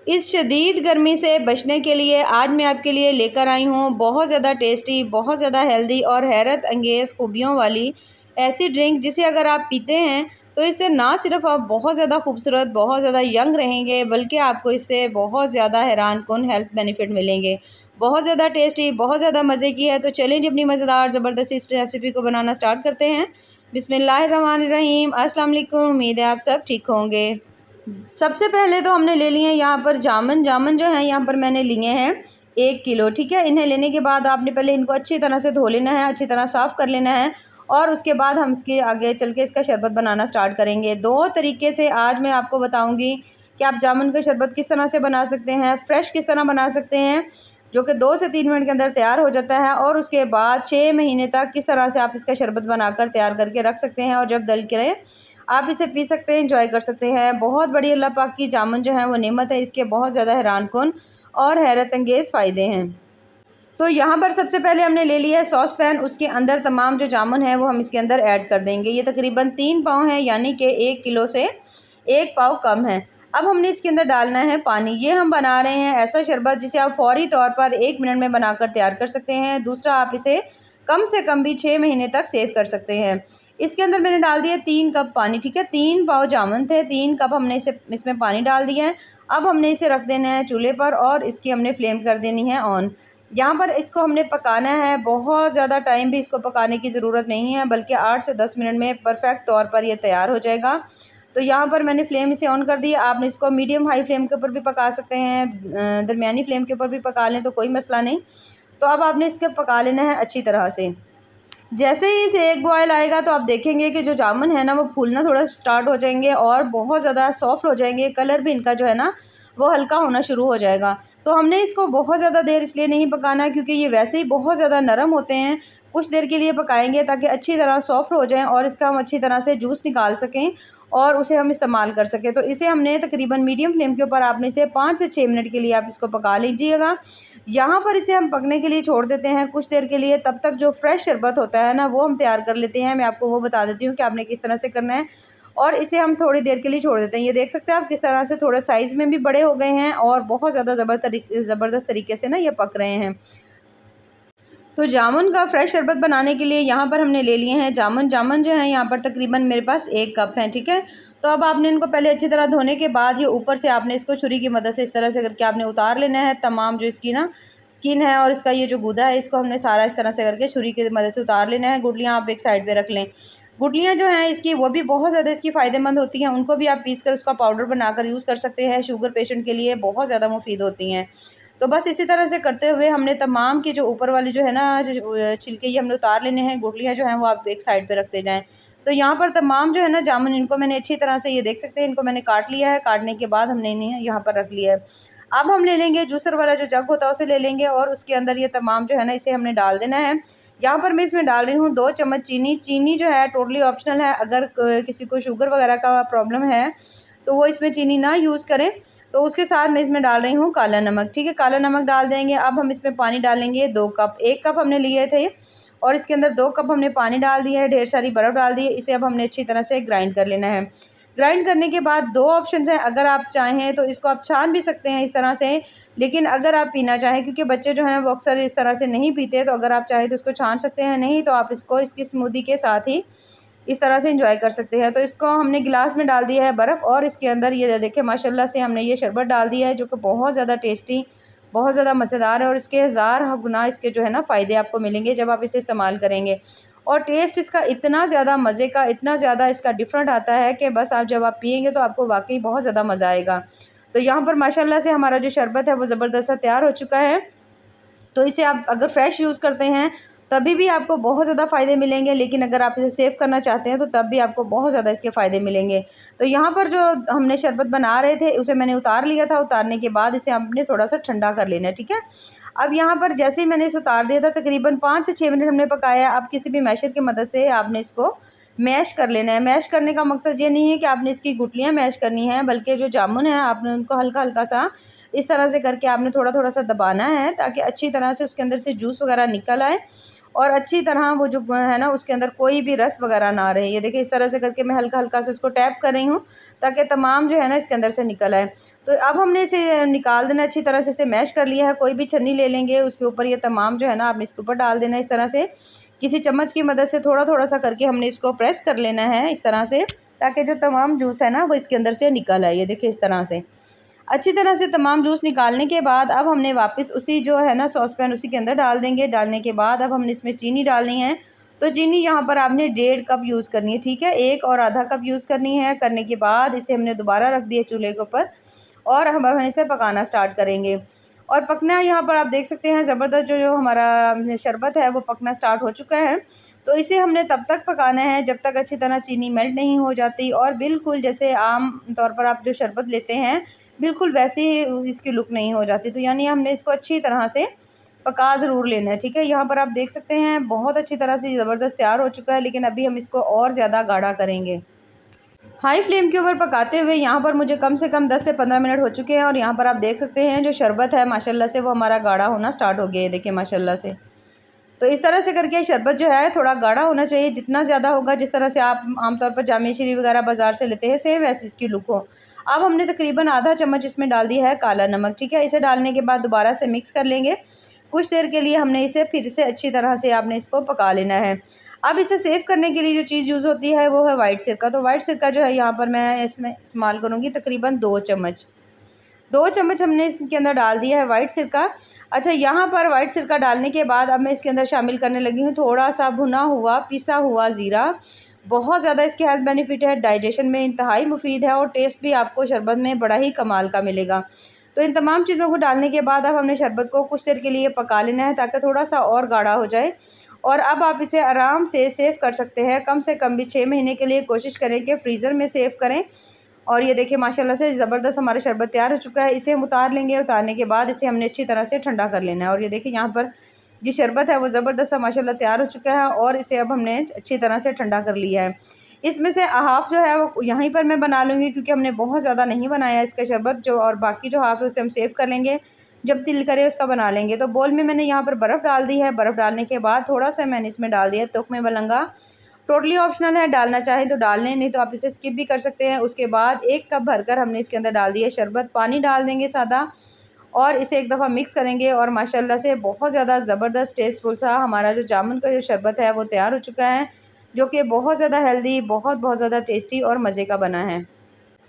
इस शदीद गर्मी से बचने के लिए आज मैं आपके लिए लेकर आई हूँ बहुत ज़्यादा टेस्टी, बहुत ज़्यादा हेल्दी और हैरत अंगेज़ खूबियों वाली ऐसी ड्रिंक जिसे अगर आप पीते हैं तो इससे ना सिर्फ आप बहुत ज़्यादा खूबसूरत, बहुत ज़्यादा यंग रहेंगे, बल्कि आपको इससे बहुत ज़्यादा हैरानकुन हेल्थ बेनिफिट मिलेंगे। बहुत ज़्यादा टेस्टी, बहुत ज़्यादा मज़े की है। तो चलें जी अपनी मज़ेदार ज़बरदस्त इस रेसिपी को बनाना स्टार्ट करते हैं। बिस्मिल्लाहिर्रहमानिर्रहीम। अस्सलाम वालेकुम। उम्मीद है आप सब ठीक होंगे। सबसे पहले तो हमने ले लिए हैं यहाँ पर जामुन। जामुन जो है यहाँ पर मैंने लिए हैं 1 किलो, ठीक है। इन्हें लेने के बाद आपने पहले इनको अच्छी तरह से धो लेना है, अच्छी तरह साफ़ कर लेना है और उसके बाद हम इसके आगे चल के इसका शरबत बनाना स्टार्ट करेंगे। 2 तरीके से आज मैं आपको बताऊँगी कि आप जामुन का शरबत किस तरह से बना सकते हैं, फ़्रेश किस तरह बना सकते हैं, जो कि 2 से 3 मिनट के अंदर तैयार हो जाता है, और उसके बाद 6 महीने तक किस तरह से आप इसका शरबत बनाकर तैयार करके रख सकते हैं और जब दल के आप इसे पी सकते हैं, एंजॉय कर सकते हैं। बहुत बड़ी अल्लाह पाक की जामुन जो है वो नेमत है, इसके बहुत ज़्यादा हैरानकुन और हैरत अंगेज़ फ़ायदे हैं। तो यहाँ पर सबसे पहले हमने ले लिया है सॉस पैन, उसके अंदर तमाम जो जामुन है वो हम इसके अंदर ऐड कर देंगे। ये तकरीबन 3 पाव है, यानी कि 1 किलो से 1 पाव कम है। अब हमने इसके अंदर डालना है पानी। ये हम बना रहे हैं ऐसा शरबत जिसे आप फ़ौरी तौर पर 1 मिनट में बनाकर तैयार कर सकते हैं। दूसरा, आप इसे कम से कम भी 6 महीने तक सेव कर सकते हैं। इसके अंदर मैंने डाल दिया 3 कप पानी, ठीक है। 3 पाव जामुन थे, 3 कप हमने इसमें पानी डाल दिया है। अब हमने इसे रख देना है चूल्हे पर और इसकी हमने फ्लेम कर देनी है ऑन। यहाँ पर इसको हमने पकाना है, बहुत ज़्यादा टाइम भी इसको पकाने की ज़रूरत नहीं है, बल्कि 8 से 10 मिनट में परफेक्ट तौर पर ये तैयार हो जाएगा। तो यहाँ पर मैंने फ्लेम इसे ऑन कर दिया। आपने इसको मीडियम हाई फ्लेम के ऊपर भी पका सकते हैं, दरमियानी फ्लेम के ऊपर भी पका लें तो कोई मसला नहीं। तो अब आपने इसके पका लेना है अच्छी तरह से। जैसे ही इसे एक बॉयल आएगा तो आप देखेंगे कि जो जामुन है ना वो फूलना थोड़ा स्टार्ट हो जाएंगे और बहुत ज़्यादा सॉफ्ट हो जाएंगे। कलर भी इनका जो है ना वो हल्का होना शुरू हो जाएगा। तो हमने इसको बहुत ज़्यादा देर इसलिए नहीं पकाना क्योंकि ये वैसे ही बहुत ज़्यादा नरम होते हैं। कुछ देर के लिए पकाएंगे ताकि अच्छी तरह सॉफ्ट हो जाएं और इसका हम अच्छी तरह से जूस निकाल सकें और उसे हम इस्तेमाल कर सकें। तो इसे हमने तकरीबन मीडियम फ्लेम के ऊपर आपने इसे 5 से 6 मिनट के लिए आप इसको पका लीजिएगा। यहाँ पर इसे हम पकने के लिए छोड़ देते हैं कुछ देर के लिए। तब तक जो फ्रेश शरबत होता है ना वो हम तैयार कर लेते हैं। मैं आपको वो बता देती हूँ कि आपने किस तरह से करना है, और इसे हम थोड़ी देर के लिए छोड़ देते हैं। ये देख सकते हैं आप किस तरह से थोड़ा साइज़ में भी बड़े हो गए हैं और बहुत ज़्यादा ज़बरदस्त तरीके से ना ये पक रहे हैं। तो जामुन का फ्रेश शरबत बनाने के लिए यहाँ पर हमने ले लिए हैं जामुन। जामुन जो है यहाँ पर तकरीबन मेरे पास 1 कप हैं, ठीक है। तो अब आपने इनको पहले अच्छी तरह धोने के बाद ये ऊपर से आपने इसको छुरी की मदद से इस तरह से करके आपने उतार लेना है। तमाम जो इसकी ना स्किन है और इसका ये जो गूदा है इसको हमने सारा इस तरह से करके छुरी की मदद से उतार लेना है। गुठलियाँ आप एक साइड पर रख लें। गुठलियाँ जो हैं इसकी वो भी बहुत ज़्यादा इसकी फ़ायदेमंद होती हैं, उनको भी आप पीस कर उसका पाउडर बनाकर यूज़ कर सकते हैं। शुगर पेशेंट के लिए बहुत ज़्यादा मुफीद होती हैं। तो बस इसी तरह से करते हुए हमने तमाम की जो ऊपर वाली जो है ना छिलके ये हमने उतार लेने हैं। गुठलियाँ जो हैं वो आप एक साइड पे रखते जाएँ। तो यहाँ पर तमाम जो है ना जामुन इनको मैंने अच्छी तरह से ये देख सकते हैं इनको मैंने काट लिया है। काटने के बाद हमने इन्हें यहाँ पर रख लिया है। अब हम ले लेंगे जूसर वाला जो जग होता है उसे ले लेंगे और उसके अंदर ये तमाम जो है ना इसे हमने डाल देना है। यहाँ पर मैं इसमें डाल रही हूँ 2 चम्मच चीनी। चीनी जो है टोटली ऑप्शनल है, अगर किसी को शुगर वगैरह का प्रॉब्लम है तो वो इसमें चीनी ना यूज़ करें। तो उसके साथ मैं इसमें डाल रही हूँ काला नमक, ठीक है। काला नमक डाल देंगे। अब हम इसमें पानी डालेंगे 2 कप। 1 कप हमने लिए थे और इसके अंदर 2 कप हमने पानी डाल दिया है, ढेर सारी बर्फ़ डाल दी है। इसे अब हमने अच्छी तरह से ग्राइंड कर लेना है। ग्राइंड करने के बाद 2 ऑप्शंस हैं, अगर आप चाहें तो इसको आप छान भी सकते हैं इस तरह से, लेकिन अगर आप पीना चाहें, क्योंकि बच्चे जो हैं वो अक्सर इस तरह से नहीं पीते, तो अगर आप चाहें तो इसको छान सकते हैं, नहीं तो आप इसको इसकी स्मूदी के साथ ही इस तरह से एंजॉय कर सकते हैं। तो इसको हमने गिलास में डाल दिया है बर्फ़ और इसके अंदर ये देखिए माशाल्लाह से हमने ये शरबत डाल दिया है जो कि बहुत ज़्यादा टेस्टी, बहुत ज़्यादा मज़ेदार है और इसके हज़ार गुना इसके जो है ना फ़ायदे आपको मिलेंगे जब आप इसे इस्तेमाल करेंगे। और टेस्ट इसका इतना ज़्यादा मज़े का, इतना ज़्यादा इसका डिफरेंट आता है कि बस आप जब आप पिएँगे तो आपको वाक़ई बहुत ज़्यादा मज़ा आएगा। तो यहाँ पर माशाल्लाह से हमारा जो शरबत है वो ज़बरदस्त सा तैयार हो चुका है। तो इसे आप अगर फ्रेश यूज़ करते हैं तभी भी आपको बहुत ज़्यादा फ़ायदे मिलेंगे, लेकिन अगर आप इसे सेव करना चाहते हैं तो तब भी आपको बहुत ज़्यादा इसके फ़ायदे मिलेंगे। तो यहाँ पर जो हमने शरबत बना रहे थे उसे मैंने उतार लिया था। उतारने के बाद इसे हमने थोड़ा-सा ठंडा कर लेना है, ठीक है। अब यहाँ पर जैसे ही मैंने इसे उतार दिया था तकरीबन 5 से 6 मिनट हमने पकाया। अब किसी भी मैशर की मदद से आपने इसको मैश कर लेना है। मैश करने का मकसद ये नहीं है कि आपने इसकी गुठलियाँ मैश करनी हैं, बल्कि जो जामुन है आपने उनको हल्का-हल्का सा इस तरह से करके आपने थोड़ा-थोड़ा सा दबाना है ताकि अच्छी तरह से उसके अंदर से जूस वगैरह निकल आए और अच्छी तरह वो जो है ना उसके अंदर कोई भी रस वगैरह ना रहे। ये देखिए इस तरह से करके मैं हल्का हल्का से उसको टैप कर रही हूँ ताकि तमाम जो है ना इसके अंदर से निकल आए। तो अब हमने इसे निकाल देना, अच्छी तरह से इसे मैश कर लिया है। कोई भी छन्नी ले लेंगे, उसके ऊपर ये तमाम जो है ना आपने इसके ऊपर डाल देना है। इस तरह से किसी चम्मच की मदद से थोड़ा थोड़ा सा करके हमने इसको प्रेस कर लेना है इस तरह से, ताकि जो तमाम जूस है ना वो इसके अंदर से निकल आए। ये देखिए इस तरह से अच्छी तरह से तमाम जूस निकालने के बाद अब हमने वापस उसी जो है ना सॉस पैन उसी के अंदर डाल देंगे। डालने के बाद अब हमने इसमें चीनी डालनी है। तो चीनी यहाँ पर आपने 1.5 कप यूज़ करनी है, ठीक है, 1 और आधा कप यूज़ करनी है। करने के बाद इसे हमने दोबारा रख दिया चूल्हे के ऊपर और हम इसे पकाना स्टार्ट करेंगे। और पकना यहाँ पर आप देख सकते हैं ज़बरदस्त जो हमारा शरबत है वो पकना स्टार्ट हो चुका है। तो इसे हमने तब तक पकाना है जब तक अच्छी तरह चीनी मेल्ट नहीं हो जाती और बिल्कुल जैसे आम तौर पर आप जो शरबत लेते हैं बिल्कुल वैसे ही इसकी लुक नहीं हो जाती। तो यानी हमने इसको अच्छी तरह से पका ज़रूर लेना है, ठीक है। यहाँ पर आप देख सकते हैं बहुत अच्छी तरह से ज़बरदस्त तैयार हो चुका है, लेकिन अभी हम इसको और ज़्यादा गाढ़ा करेंगे। हाई फ्लेम के ऊपर पकाते हुए यहाँ पर मुझे कम से कम 10 से 15 मिनट हो चुके हैं और यहाँ पर आप देख सकते हैं जो शरबत है माशाल्लाह से वो हमारा गाढ़ा होना स्टार्ट हो गया है, देखिए माशाल्लाह से। तो इस तरह से करके शरबत जो है थोड़ा गाढ़ा होना चाहिए, जितना ज़्यादा होगा जिस तरह से आप आमतौर पर जामिया शीरी वगैरह बाज़ार से लेते हैं सेम वैसे इसकी लुक हो। अब हमने तकरीबन आधा चम्मच इसमें डाल दिया है काला नमक, ठीक है। इसे डालने के बाद दोबारा से मिक्स कर लेंगे। कुछ देर के लिए हमने इसे फिर से अच्छी तरह से आपने इसको पका लेना है। अब इसे सेव करने के लिए जो चीज़ यूज़ होती है वो है वाइट सिरका। तो वाइट सिरका जो है यहाँ पर मैं इसमें इस्तेमाल करूँगी तकरीबन 2 चम्मच। 2 चम्मच हमने इसके अंदर डाल दिया है वाइट सिरका। अच्छा, यहाँ पर वाइट सिरका डालने के बाद अब मैं इसके अंदर शामिल करने लगी हूँ थोड़ा-सा भुना हुआ, पिसा हुआ ज़ीरा। बहुत ज़्यादा इसके हेल्थ बेनिफिट है, डाइजेशन में इंतहाई मुफीद है और टेस्ट भी आपको शरबत में बड़ा ही कमाल का मिलेगा। तो इन तमाम चीज़ों को डालने के बाद अब हमने शरबत को कुछ देर के लिए पका लेना है ताकि थोड़ा-सा और गाढ़ा हो जाए। और अब आप इसे आराम से सेव कर सकते हैं, कम से कम भी 6 महीने के लिए कोशिश करें कि फ्रीज़र में सेव करें। और ये देखिए माशाल्लाह से ज़बरदस्त हमारा शरबत तैयार हो चुका है। इसे हम उतार लेंगे, उतारने के बाद इसे हमने अच्छी तरह से ठंडा कर लेना है। और ये देखिए यहाँ पर जो शरबत है वो ज़बरदस्त सा माशाल्लाह तैयार हो चुका है और इसे अब हमने अच्छी तरह से ठंडा कर लिया है। इसमें से हाफ़ जो है वो यहीं पर मैं बना लूँगी क्योंकि हमने बहुत ज़्यादा नहीं बनाया इसका शरबत जो, और बाकी जो हाफ़ है उसे हम सेव कर लेंगे, जब दिल करे उसका बना लेंगे। तो बोल में मैंने यहाँ पर बर्फ़ डाल दी है। बर्फ़ डालने के बाद थोड़ा-सा मैंने इसमें डाल दिया तुख्मे मलंगा। टोटली ऑप्शनल है, डालना चाहें तो डाल लें, नहीं तो आप इसे स्किप भी कर सकते हैं। उसके बाद 1 कप भरकर हमने इसके अंदर डाल दिया शरबत, पानी डाल देंगे सादा और इसे एक दफ़ा मिक्स करेंगे और माशाल्लाह से बहुत ज़्यादा ज़बरदस्त टेस्टफुल सा हमारा जो जामुन का जो शरबत है वो तैयार हो चुका है, जो कि बहुत ज़्यादा हेल्दी, बहुत ज़्यादा टेस्टी और मज़े का बना है।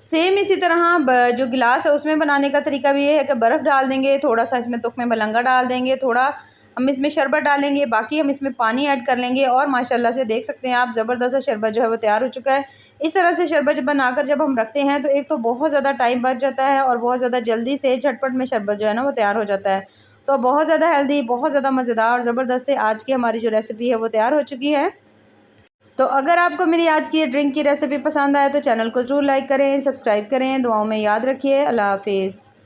सेम इसी तरह जो गिलास है उसमें बनाने का तरीका भी ये है कि बर्फ़ डाल देंगे, थोड़ा-सा इसमें तुख्मे मलंगा डाल देंगे, थोड़ा हम इसमें शरबत डालेंगे, बाकी हम इसमें पानी ऐड कर लेंगे और माशाल्लाह से देख सकते हैं आप ज़बरदस्त शरबत जो है वो तैयार हो चुका है। इस तरह से शरबत बनाकर जब हम रखते हैं तो एक तो बहुत ज़्यादा टाइम बच जाता है और बहुत ज़्यादा जल्दी से झटपट में शरबत जो है ना वो तैयार हो जाता है। तो बहुत ज़्यादा हेल्दी, बहुत ज़्यादा मज़ेदार और ज़बरदस्त से आज की हमारी जो रेसिपी है वो तैयार हो चुकी है। तो अगर आपको मेरी आज की ये ड्रिंक की रेसिपी पसंद आए तो चैनल को ज़रूर लाइक करें, सब्सक्राइब करें। दुआओं में याद रखिए। अल्लाह हाफ़िज़।